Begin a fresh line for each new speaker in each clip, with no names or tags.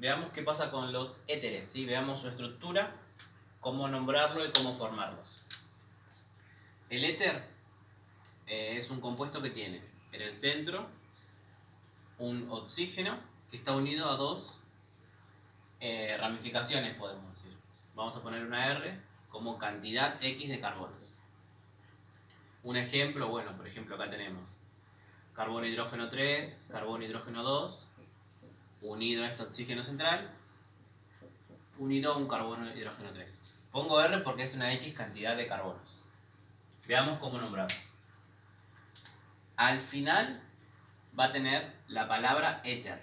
Veamos qué pasa con los éteres, ¿sí? Veamos su estructura, cómo nombrarlo y cómo formarlos. El éter es un compuesto que tiene en el centro un oxígeno que está unido a dos ramificaciones, podemos decir. Vamos a poner una R como cantidad X de carbonos. Un ejemplo, bueno, por ejemplo acá tenemos carbono, hidrógeno 3, carbono, hidrógeno 2, unido a este oxígeno central, unido a un carbono, hidrógeno 3. Pongo R porque es una X cantidad de carbonos. Veamos cómo nombrarlo. Al final va a tener la palabra éter.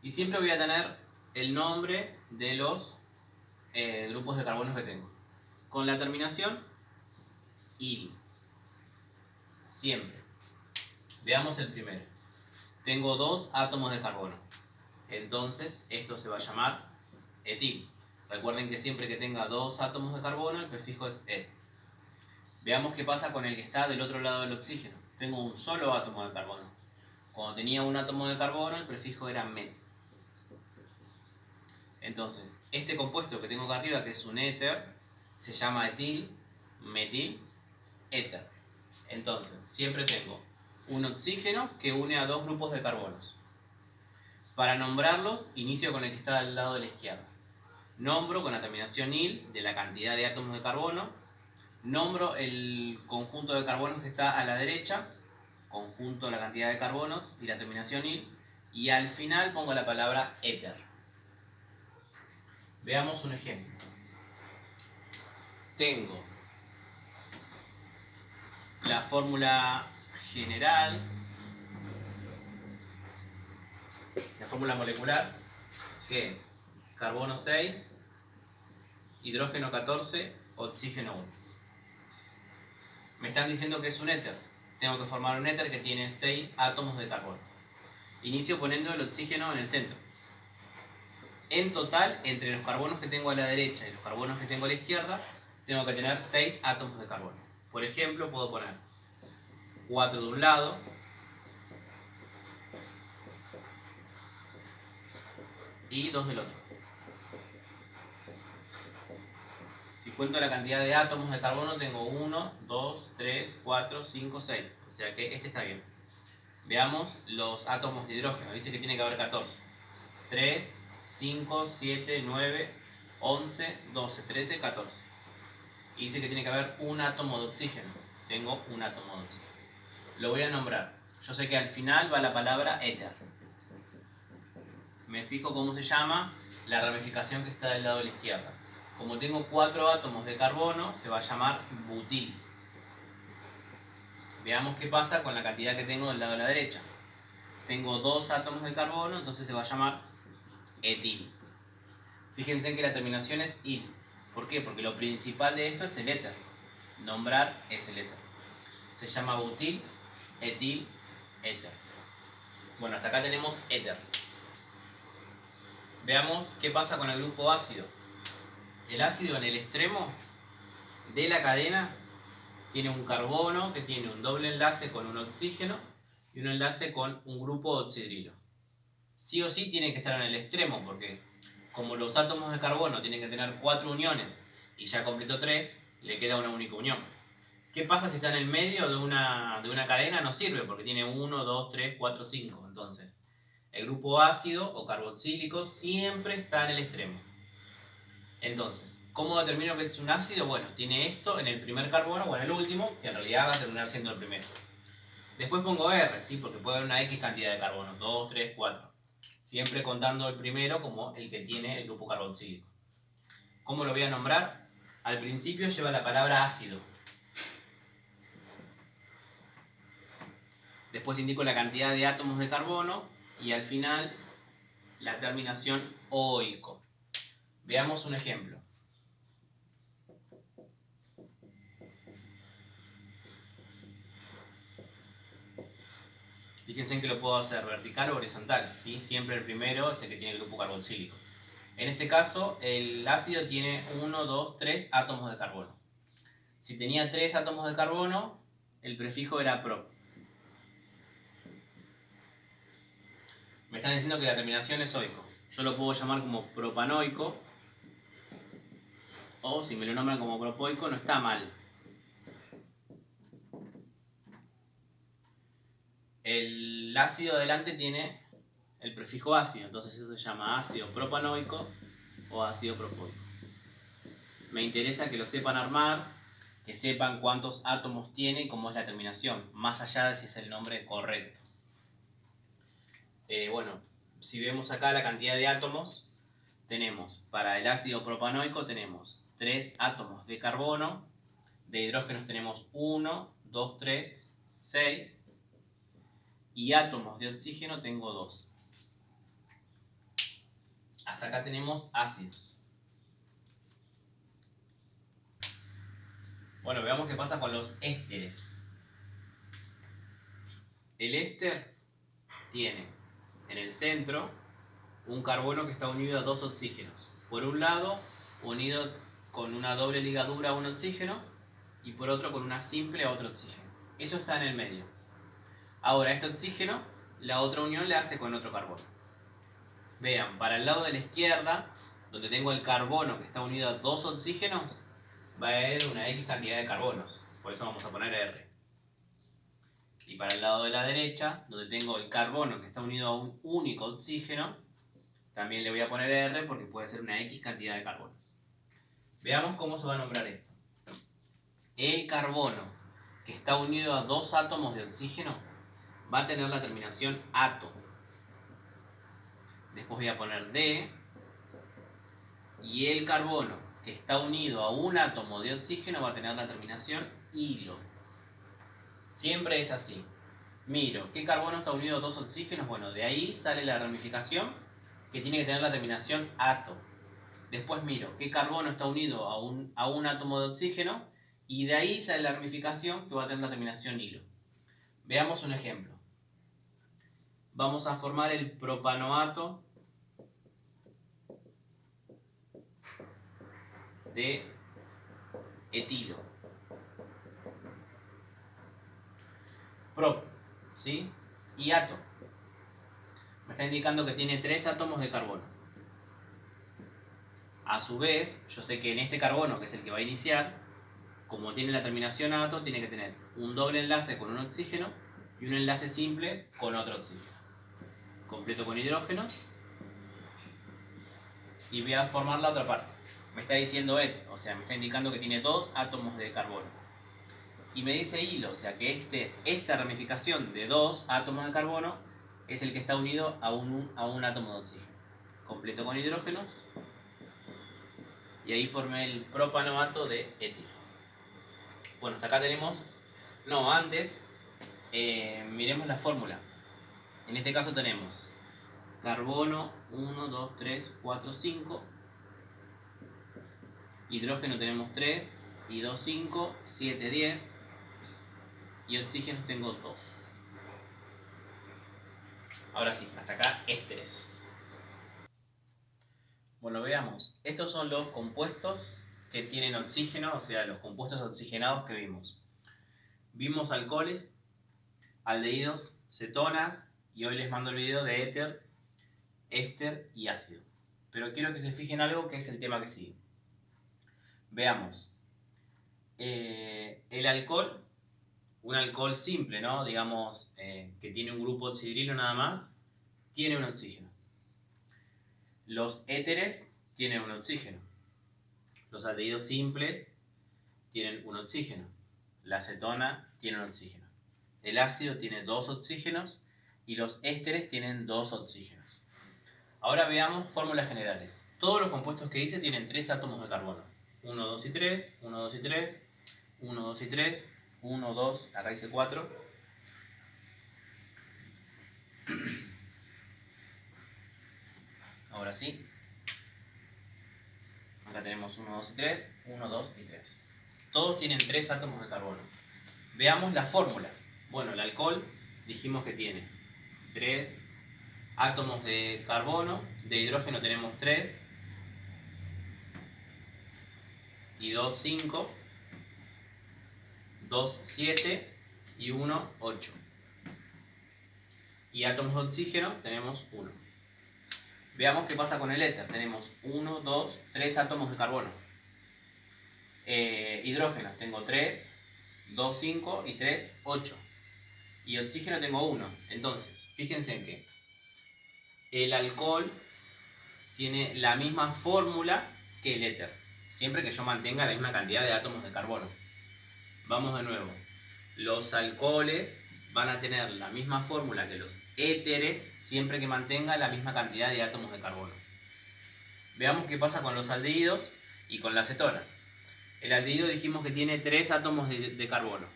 Y siempre voy a tener el nombre de los grupos de carbonos que tengo. Con la terminación il. Siempre. Veamos el primero. Tengo dos átomos de carbono. Entonces esto se va a llamar etil. Recuerden que siempre que tenga dos átomos de carbono el prefijo es et. Veamos qué pasa con el que está del otro lado del oxígeno. Tengo un solo átomo de carbono. Cuando tenía un átomo de carbono el prefijo era met. Entonces, este compuesto que tengo acá arriba, que es un éter, se llama etil, metil, éter. Entonces, siempre tengo un oxígeno que une a dos grupos de carbonos. Para nombrarlos, inicio con el que está al lado de la izquierda. Nombro con la terminación il de la cantidad de átomos de carbono. Nombro el conjunto de carbonos que está a la derecha, conjunto de la cantidad de carbonos y la terminación il. Y al final pongo la palabra éter. Veamos un ejemplo. Tengo la fórmula general, la fórmula molecular, que es carbono 6, hidrógeno 14, oxígeno 1. Me están diciendo que es un éter. Tengo que formar un éter que tiene 6 átomos de carbono. Inicio poniendo el oxígeno en el centro. En total, entre los carbonos que tengo a la derecha y los carbonos que tengo a la izquierda, tengo que tener 6 átomos de carbono. Por ejemplo, puedo poner 4 de un lado, y 2 del otro. Si cuento la cantidad de átomos de carbono, tengo 1, 2, 3, 4, 5, 6. O sea que este está bien. Veamos los átomos de hidrógeno. Dice que tiene que haber 14. 3, 5, 7, 9, 11, 12, 13, 14. Y dice que tiene que haber un átomo de oxígeno. Tengo un átomo de oxígeno. Lo voy a nombrar. Yo sé que al final va la palabra éter. Me fijo cómo se llama la ramificación que está del lado de la izquierda. Como tengo 4 átomos de carbono, se va a llamar butil. Veamos qué pasa con la cantidad que tengo del lado de la derecha. Tengo 2 átomos de carbono, entonces se va a llamar etil. Fíjense que la terminación es il. ¿Por qué? Porque lo principal de esto es el éter. Nombrar es el éter. Se llama butil, etil, éter. Bueno, hasta acá tenemos éter. Veamos qué pasa con el grupo ácido. El ácido en el extremo de la cadena tiene un carbono que tiene un doble enlace con un oxígeno y un enlace con un grupo oxidrilo. Sí o sí tiene que estar en el extremo porque como los átomos de carbono tienen que tener 4 uniones y ya completó 3, le queda una única unión. ¿Qué pasa si está en el medio de una cadena? No sirve porque tiene 1, 2, 3, 4, 5. Entonces, el grupo ácido o carboxílico siempre está en el extremo. Entonces, ¿cómo determino que es un ácido? Bueno, tiene esto en el primer carbono o en el último, que en realidad va a terminar siendo el primero. Después pongo R, ¿sí? Porque puede haber una X cantidad de carbonos, 2, 3, 4. Siempre contando el primero como el que tiene el grupo carboxílico. ¿Cómo lo voy a nombrar? Al principio lleva la palabra ácido. Después indico la cantidad de átomos de carbono y al final la terminación oico. Veamos un ejemplo. Fíjense que lo puedo hacer vertical o horizontal, ¿sí? Siempre el primero es el que tiene el grupo carboxílico. En este caso, el ácido tiene 1, 2, 3 átomos de carbono. Si tenía 3 átomos de carbono, el prefijo era pro. Me están diciendo que la terminación es oico. Yo lo puedo llamar como propanoico. O si me lo nombran como propoico, no está mal. El ácido delante tiene el prefijo ácido, entonces eso se llama ácido propanoico o ácido propoico. Me interesa que lo sepan armar, que sepan cuántos átomos tiene y cómo es la terminación, más allá de si es el nombre correcto. Bueno, si vemos acá la cantidad de átomos, tenemos para el ácido propanoico tenemos 3 átomos de carbono, de hidrógenos tenemos 1, 2, 3, 6, y átomos de oxígeno tengo 2. Hasta acá tenemos ácidos. Bueno, veamos qué pasa con los ésteres. El éster tiene en el centro un carbono que está unido a 2 oxígenos. Por un lado, unido con una doble ligadura a un oxígeno y por otro con una simple a otro oxígeno. Eso está en el medio. Ahora, este oxígeno, la otra unión la hace con otro carbono. Vean, para el lado de la izquierda, donde tengo el carbono que está unido a 2 oxígenos, va a haber una X cantidad de carbonos. Por eso vamos a poner R. Y para el lado de la derecha, donde tengo el carbono que está unido a un único oxígeno, también le voy a poner R porque puede ser una X cantidad de carbonos. Veamos cómo se va a nombrar esto. El carbono que está unido a 2 átomos de oxígeno va a tener la terminación ato. Después voy a poner D. Y el carbono que está unido a un átomo de oxígeno va a tener la terminación hilo. Siempre es así. Miro, ¿qué carbono está unido a 2 oxígenos? Bueno, de ahí sale la ramificación que tiene que tener la terminación ato. Después miro, ¿qué carbono está unido a un átomo de oxígeno? Y de ahí sale la ramificación que va a tener la terminación hilo. Veamos un ejemplo. Vamos a formar el propanoato de etilo. Prop, ¿sí? Y ato. Me está indicando que tiene 3 átomos de carbono. A su vez, yo sé que en este carbono, que es el que va a iniciar, como tiene la terminación ato, tiene que tener un doble enlace con un oxígeno y un enlace simple con otro oxígeno. Completo con hidrógenos. Y voy a formar la otra parte. Me está diciendo et, o sea, me está indicando que tiene 2 átomos de carbono. Y me dice hilo, o sea que esta ramificación de 2 átomos de carbono es el que está unido a un átomo de oxígeno. Completo con hidrógenos. Y ahí formé el propanoato de etilo. Bueno, hasta acá tenemos... No, antes miremos la fórmula. En este caso tenemos carbono 1, 2, 3, 4, 5. Hidrógeno tenemos 3, y 2, 5, 7, 10. Y oxígenos tengo 2. Ahora sí, hasta acá ésteres. Bueno, veamos. Estos son los compuestos que tienen oxígeno, o sea, los compuestos oxigenados que vimos. Vimos alcoholes, aldehídos, cetonas, y hoy les mando el video de éter, éster y ácido. Pero quiero que se fijen algo que es el tema que sigue. Veamos. El alcohol, un alcohol simple, ¿no? Digamos que tiene un grupo oxidrilo nada más, tiene un oxígeno. Los éteres tienen un oxígeno. Los aldehídos simples tienen un oxígeno. La acetona tiene un oxígeno. El ácido tiene 2 oxígenos y los ésteres tienen 2 oxígenos. Ahora veamos fórmulas generales. Todos los compuestos que hice tienen 3 átomos de carbono. 1, 2 y 3, 1, 2 y 3, 1, 2 y 3, 1, 2, acá hice 4. Ahora sí. Acá tenemos 1, 2 y 3, 1, 2 y 3. Todos tienen 3 átomos de carbono. Veamos las fórmulas. Bueno, el alcohol dijimos que tiene 3 átomos de carbono, de hidrógeno tenemos 3, y 2, 5, 2, 7 y 1, 8. y átomos de oxígeno tenemos 1. Veamos qué pasa con el éter. Tenemos 1, 2, 3 átomos de carbono. Hidrógeno, tengo 3, 2, 5 y 3, 8. Y oxígeno tengo 1. Entonces, fíjense en que el alcohol tiene la misma fórmula que el éter, siempre que yo mantenga la misma cantidad de átomos de carbono. Vamos de nuevo. Los alcoholes van a tener la misma fórmula que los éteres, siempre que mantenga la misma cantidad de átomos de carbono. Veamos qué pasa con los aldehídos y con las cetonas. El aldehído dijimos que tiene 3 átomos de carbono.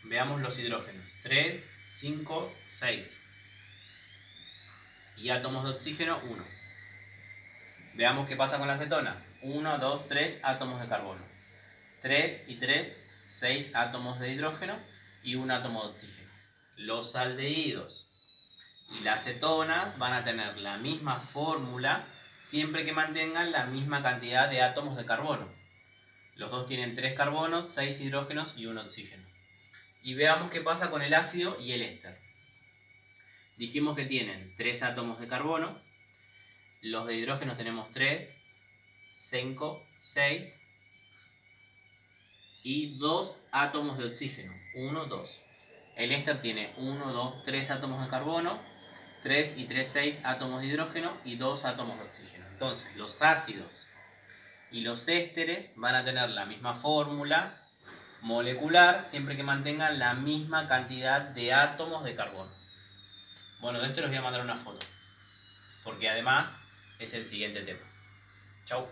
Veamos los hidrógenos. 3, 5, 6. Y átomos de oxígeno, 1. Veamos qué pasa con la cetona. 1, 2, 3 átomos de carbono. 3 y 3, 6 átomos de hidrógeno y 1 átomo de oxígeno. Los aldehídos y las cetonas van a tener la misma fórmula siempre que mantengan la misma cantidad de átomos de carbono. Los dos tienen 3 carbonos, 6 hidrógenos y 1 oxígeno. Y veamos qué pasa con el ácido y el éster. Dijimos que tienen 3 átomos de carbono. Los de hidrógeno tenemos 3, 5, 6 y 2 átomos de oxígeno. 1, 2. El éster tiene 1, 2, 3 átomos de carbono, 3 y 3, 6 átomos de hidrógeno y 2 átomos de oxígeno. Entonces, los ácidos y los ésteres van a tener la misma fórmula molecular siempre que mantengan la misma cantidad de átomos de carbono. Bueno, de esto les voy a mandar una foto, porque además es el siguiente tema. Chau.